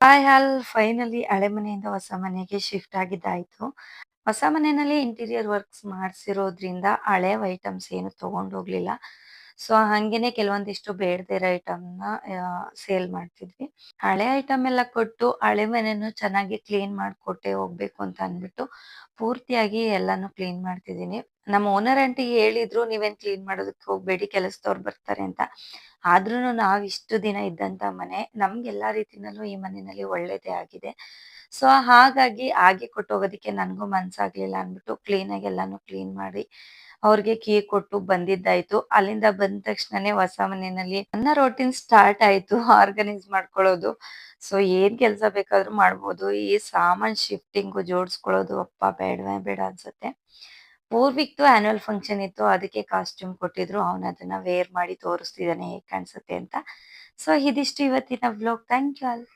Hi ಹಾಲ್ finally ಹಳೆ ಮನೆಯಿಂದ ಹೊಸ ಮನೆಗೆ ಶಿಫ್ಟ್ ಆಗಿದ್ದಾಯ್ತು. ಹೊಸ ಮನೆಯಲ್ಲಿ ಇಂಟೀರಿಯರ್ ವರ್ಕ್ಸ್ ಮಾಡ್ಸಿರೋದ್ರಿಂದ ಹಳೆವ್ ಐಟಮ್ಸ್ ಏನು ತಗೊಂಡ್ ಹೋಗ್ಲಿಲ್ಲ. ಸೊ ಹಂಗೇನೆ ಕೆಲವೊಂದಿಷ್ಟು ಬೇಡದೇ ಇರೋ ಐಟಮ್‌ನ ಸೇಲ್ ಮಾಡ್ತಿದ್ವಿ. ಹಳೆ ಐಟಮ್ ಎಲ್ಲ ಕೊಟ್ಟು ಹಳೆ ಮನೆನೂ ಚೆನ್ನಾಗಿ ಕ್ಲೀನ್ ಮಾಡ್ಕೊಟ್ಟೆ ಹೋಗ್ಬೇಕು ಅಂತ ಅಂದ್ಬಿಟ್ಟು, ಪೂರ್ತಿಯಾಗಿ ಎಲ್ಲಾನು ಕ್ಲೀನ್ ಮಾಡ್ತಿದ್ದೀನಿ. ನಮ್ಮ ಓನರ್ ಆಂಟಿ ಹೇಳಿದ್ರು, "ನೀವೇನ್ ಕ್ಲೀನ್ ಮಾಡೋದಕ್ಕೆ ಹೋಗ್ಬೇಡಿ, ಕೆಲಸದವ್ರು ಬರ್ತಾರೆ" ಅಂತ. ಆದ್ರೂನು ನಾವ್ ಇಷ್ಟು ದಿನ ಇದ್ದಂತ ಮನೆ, ನಮ್ಗೆಲ್ಲಾ ರೀತಿನಲ್ಲೂ ಈ ಮನೆಯಲ್ಲಿ ಒಳ್ಳೇದೇ ಆಗಿದೆ. ಸೊ ಹಾಗಾಗಿ ಹಾಗೆ ಕೊಟ್ಟೋಗೋದಕ್ಕೆ ನನ್ಗೂ ಮನ್ಸಾಗ್ಲಿಲ್ಲ ಅಂದ್ಬಿಟ್ಟು ಕ್ಲೀನಾಗಿ ಎಲ್ಲಾನು ಕ್ಲೀನ್ ಮಾಡಿ, ಅವ್ರಿಗೆ ಕೀ ಕೊಟ್ಟು ಬಂದಿದ್ದಾಯ್ತು. ಅಲ್ಲಿಂದ ಬಂದ ತಕ್ಷಣನೇ ಹೊಸ ಮನೆಯಲ್ಲಿ ನನ್ನ ರೊಟೀನ್ ಸ್ಟಾರ್ಟ್ ಆಯ್ತು. ಆರ್ಗನೈಸ್ ಮಾಡ್ಕೊಳ್ಳೋದು. ಸೊ ಏನ್ ಕೆಲ್ಸ ಬೇಕಾದ್ರೂ ಮಾಡ್ಬೋದು. ಈ ಸಾಮಾನ್ ಶಿಫ್ಟಿಂಗು, ಜೋಡಿಸ್ಕೊಳ್ಳೋದು ಅಪ್ಪಾ ಬೇಡವೇ ಬೇಡ ಅನ್ಸುತ್ತೆ. ಪೂರ್ವಿಕ್‌ದು ಆನ್ಯುವಲ್ ಫಂಕ್ಷನ್ ಇತ್ತು. ಅದಕ್ಕೆ ಕಾಸ್ಟ್ಯೂಮ್ ಕೊಟ್ಟಿದ್ರು. ಅವನದನ್ನ ವೇರ್ ಮಾಡಿ ತೋರಿಸ್ತಿದ್ದಾನೆ ಹೇಗ್ ಕಾಣ್ಸುತ್ತೆ ಅಂತ. ಸೊ ಇದಿಷ್ಟು ಇವತ್ತಿನ ವ್ಲಾಗ್. Thank you all.